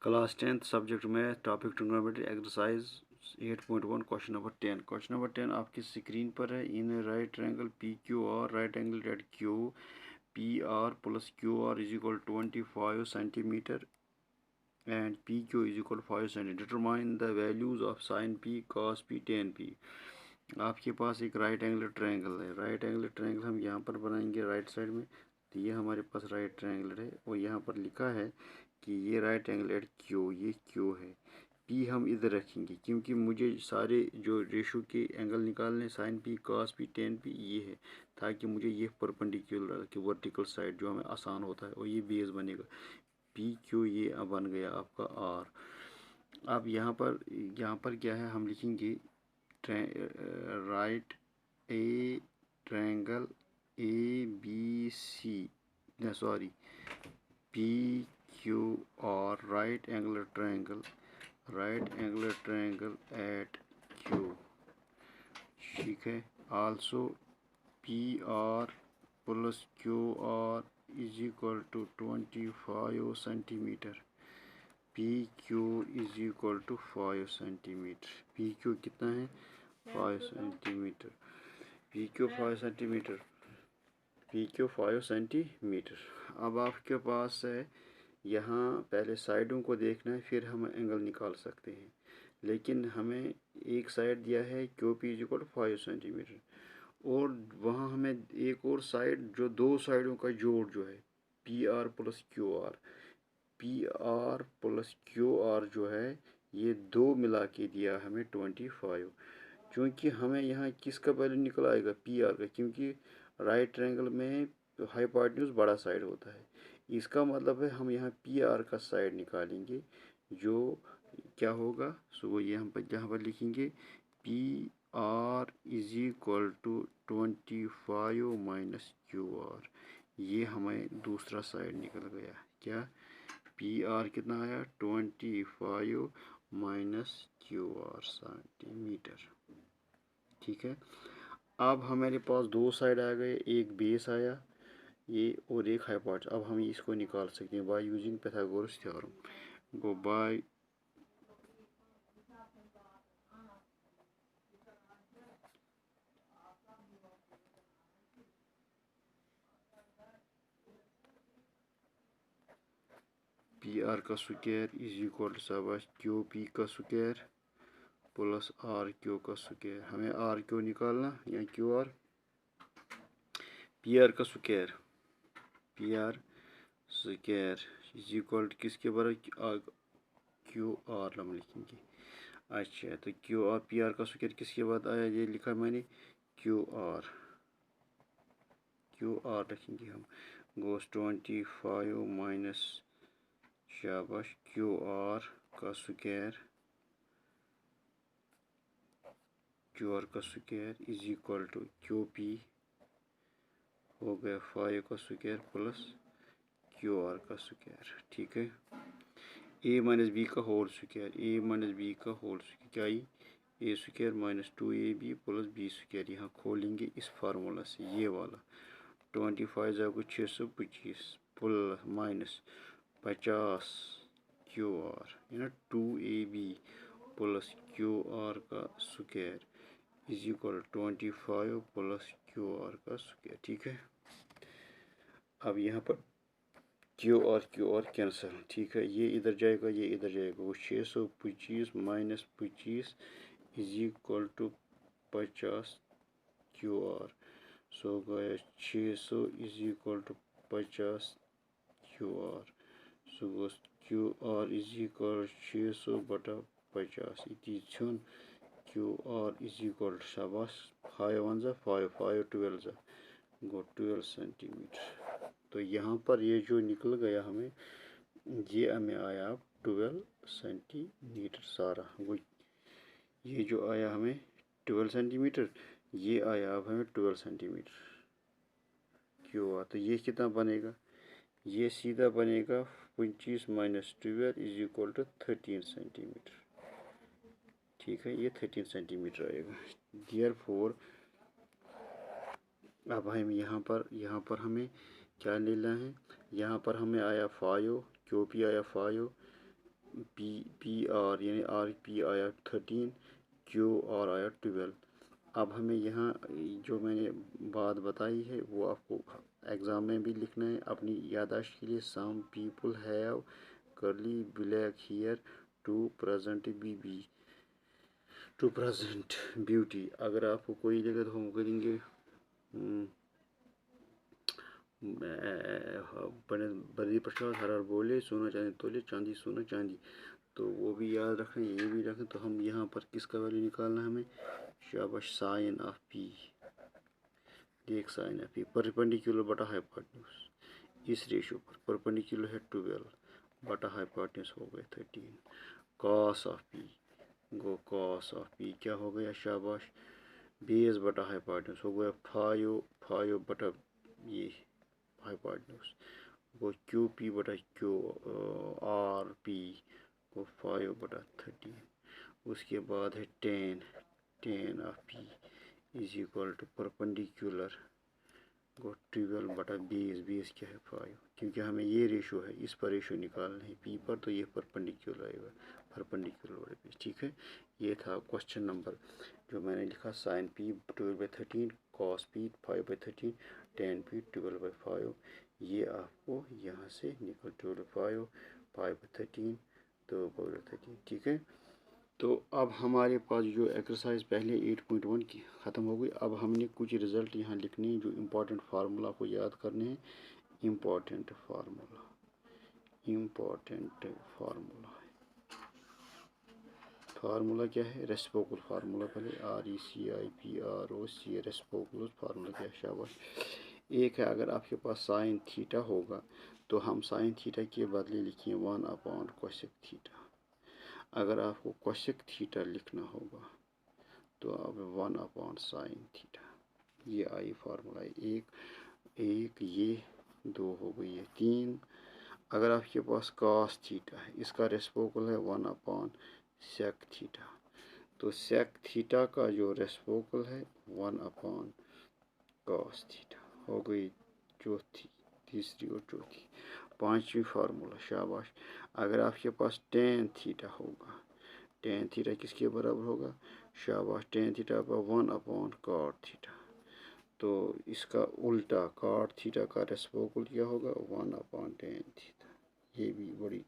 Class 10th subject में topic trigonometry exercise 8.1 question number 10। Question number 10 आपकी screen पर है। In right triangle P Q R, right angle at Q, P R plus Q R is equal 25 centimeter and P Q is equal 5 centimeter. Determine the values of sine P, cos P, tan P. आपके पास एक right angle triangle है। Right angle triangle हम यहाँ पर बनाएंगे right side में। तो ये हमारे पास राइट ट्रायंगल है और यहाँ पर लिखा है कि ये राइट एंगल एट क्यू, ये क्यू है। पी हम इधर रखेंगे क्योंकि मुझे सारे जो रेशो के एंगल निकालने, sine P, cos P, tan P ये है, ताकि मुझे ये परपेंडिकुलर की वर्टिकल साइड जो हमें आसान होता है, और ये बेस बनेगा पी क्यू। ये बन गया आपका आर। अब यहाँ पर क्या है, हम लिखेंगे right a triangle A B C, sorry, P Q R, right angle triangle at Q, ठीक है। Also P R plus Q R is equal to 25 centimetre. P Q is equal to 5 centimetre. P Q कितना है? 5 centimetre. P Q 5 centimetre. P Q 5 centimetre. अब आपके पास है, यहाँ पहले साइडों को देखना है, फिर हम एंगल निकाल सकते हैं। लेकिन हमें एक साइड दिया है Q P is equal to 5 centimetre, और वहाँ हमें एक और साइड, जो दो साइडों का जोड़ जो है P R plus Q R, P R plus Q are जो है, ये दो मिला के दिया हमें 25। क्योंकि हमें यहाँ किसका वैल्यू निकल आएगा? पी आर का, क्योंकि राइट ट्रायंगल में हाइपोटेन्यूज बड़ा साइड होता है। इसका मतलब है हम यहाँ पी आर का साइड निकालेंगे, जो क्या होगा, सो ये हम यहाँ पर लिखेंगे P R is equal to 25 minus Q R. ये हमें दूसरा साइड निकल गया। क्या? पी आर कितना आया? 25 माइनस क्यू आर सेंटीमीटर, ठीक है। अब हमारे पास दो साइड आ गए, एक बेस आया ये और एक हाइपोटेन्यूज। अब हम इसको निकाल सकते हैं by using Pythagoras theorem. Go by P R का स्क्वायर इज इक्वल टू शाबाश क्यू पी का स्क्वायर प्लस आर क्यू का स्क्वायर। हमें आर क्यू निकालना या क्यू आर। पी आर का square, P R square is equal to किसके बराबर? क्यू आर हम लिखेंगे। अच्छा, तो क्यू आर, पी आर का स्क्वायर किसके बाद आया? ये लिखा मैंने क्यू आर। क्यू आर रखेंगे हम। गोस 25 माइनस शाबाश क्यू आर का स्क्वायर, क्यू आर का square is equal to Q P हो गया 5 का स्क्वायर प्लस क्यू आर का स्क्वायर, ठीक है। ए माइनस बी का whole square, A minus B का होल स्क्वायर क्या आई? A square minus 2ab plus B square. यहाँ खोलेंगे इस फार्मूला से, ये वाला 25 जाएगा 625 प्लस माइनस 50 क्यू आर, है ना, 2ab प्लस क्यू आर का square is equal 25 plus Q R का स्क्वायर, ठीक है। अब यहाँ पर क्यू आर कैंसिल, ठीक है। ये इधर जाएगा, ये इधर जाएगा। वो 625 minus 25 is equal to 50 Q R. So गया 600 is equal to 50 Q R. So Q R is equal 600 बटा 50 इति छन क्यू आर इज इक्वल शाबाश 5 1 जा 5 5 12 जा गो 12 सेंटीमीटर। तो यहाँ पर ये जो निकल गया हमें, ये हमें आया 12 सेंटीमीटर सारा। वो ये जो आया हमें 12 सेंटीमीटर, ये आया अब हमें 12 सेंटीमीटर क्यों आ। तो ये कितना बनेगा? ये सीधा बनेगा 25 minus 12 is equal to 13 centimetre, ठीक है। ये 13 सेंटीमीटर आएगा। देयरफॉर अब हम यहाँ पर हमें क्या लेना है? यहाँ पर हमें आया 5, क्यू पी आया 5, پی آر یعنی آر پی آیا 13، کیو آر آیا 12۔ اب ہمیں یہاں جو میں نے بات بتائی ہے وہ آپ کو ایگزام میں بھی لکھنا ہے اپنی یادداشت کے لیے۔ Some people have curly black hair to present beauty. اگر آپ کو کوئی لگے تو ہم کریں گے بردی پرشاد ہر بولے سونا چاندی تولے چاندی سونا چاندی، تو وہ بھی یاد رکھیں، یہ بھی رکھیں۔ تو ہم یہاں پر کس کا ویلیو نکالنا ہے ہمیں؟ شاباش، سائن آف پی۔ دیکھ سائن آف پی پرپینڈیکولر بٹا ہائیپوٹنیوس، اس ریشو پر پرپینڈیکولر ہے 12 بٹا ہائیپوٹنیوس ہو گئے 13۔ Cos of P, go cos of پی کیا ہو گیا؟ شاباش، بیس بٹا ہائیپوٹنیوس ہو گیا 5 بٹا یہ ہائیپوٹنیوس، وہ کیو پی بٹا کیو آر پی کو 5 بٹا 13۔ اس کے بعد ہے tan of P is equal to perpendicular گو 12 بٹا 20 کیا ہے 5، کیونکہ ہمیں یہ ریشو ہے، اس پر ریشو نکالنا ہے پی پر، تو یہ پرپینڈیکولر آئے گا، پرپینڈیکولر بٹا 20۔ ٹھیک ہے، یہ تھا کوشچن نمبر جو میں نے لکھا، سائن پی 12/13، کاس پی 5/13، ٹین پی 12/5۔ یہ آپ کو یہاں سے نکل 12/5 5/13 2/13۔ ٹھیک ہے، تو اب ہمارے پاس جو ایکسرسائز پہلے 8.1 کی ختم ہو گئی۔ اب ہم نے کچھ رزلٹ یہاں لکھنے ہیں جو امپورٹنٹ فارمولا کو یاد کرنے ہیں۔ امپورٹنٹ فارمولا کیا ہے؟ ریسپوکل فارمولا، پہلے RECIPROC ریسپوکل فارمولا کیا ہے؟ شاباش۔ ایک ہے، اگر آپ کے پاس سائن تھیٹا ہوگا تو ہم سائن تھیٹا کے بدلے لکھیں 1/cosec تھیٹا۔ اگر آپ کو کوسیک تھیٹا لکھنا ہوگا تو اب 1/sin تھیٹا۔ یہ آئی فارمولا ایک یہ 2 ہو گئی ہے 3۔ اگر آپ کے پاس کاس تھیٹا ہے، اس کا ریسپوکل ہے 1/sec تھیٹا، تو سیک تھیٹا کا جو ریسپوکل ہے 1/cos تھیٹا ہو گئی تیسری اور چوتھی۔ پانچویں فارمولا، شاباش، اگر آپ کے پاس ٹین تھیٹا ہوگا، ٹین تھیٹا کس کے برابر ہوگا؟ شاباش، ٹین تھیٹا کا 1/cot تھیٹا، تو اس کا الٹا کاٹ تھیٹا کا ریسپوکل کیا ہوگا؟ 1/tan theta. یہ بھی بڑی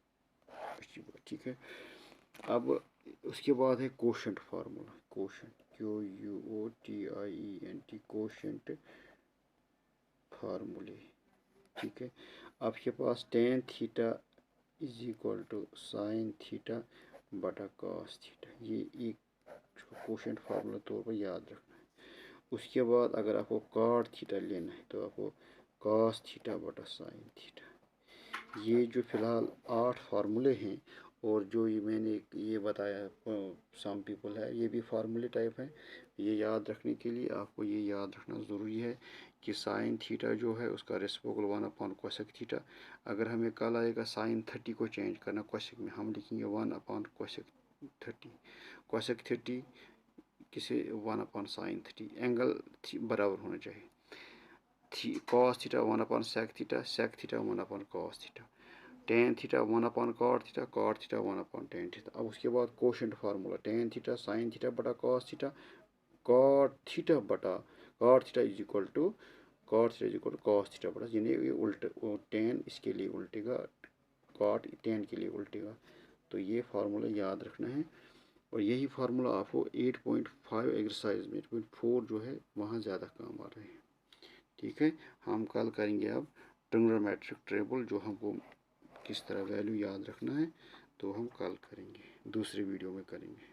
اچھی بات۔ ٹھیک ہے، اب اس کے بعد ہے quotient formula, quotient QUOTIENT quotient فارمولے۔ ٹھیک ہے، آپ کے پاس ten theta is equal to sign theta بٹا کاس تھیٹا، یہ ایک کوشنٹ فارمولا طور پر یاد رکھنا ہے۔ اس کے بعد اگر آپ کو کاٹ تھیٹا لینا ہے تو آپ کو کاس تھیٹا بٹا سائن تھیٹا۔ یہ جو فی الحال 8 فارمولے ہیں، اور جو یہ میں نے یہ بتایا سم پیپل ہے، یہ بھی فارمولے ٹائپ ہیں۔ یہ یاد رکھنے کے لیے آپ کو یہ یاد رکھنا ضروری ہے کہ سائن تھیٹا جو ہے اس کا ریسپوکل 1/cosec تھیٹا۔ اگر ہمیں کل آئے گا سائن 30 کو چینج کرنا کوسیک میں، ہم لکھیں گے 1/cosec 30۔ cosec 30 کسے 1/sin 30، اینگل برابر ہونا چاہیے۔ cos theta 1/sec theta, sec theta 1/cos theta, tan theta 1/cot theta, cot theta 1/tan theta. اب اس کے بعد quotient formula, tan theta sine theta بٹا cos theta, cot theta is equal to cos theta بٹا، یعنی یہ الٹ tan اس کے لیے الٹے گا، cot tan کے لیے الٹے گا۔ تو یہ فارمولا یاد رکھنا ہے، اور یہی فارمولا آپ کو 8.5 ایکسرسائز میں 8.4 جو ہے وہاں زیادہ کام آ رہے ہیں۔ ٹھیک ہے، ہم کل کریں گے اب ٹرگنومیٹرک ٹیبل، جو ہم کو کس طرح ویلیو یاد رکھنا ہے، تو ہم کل کریں گے، دوسری ویڈیو میں کریں گے۔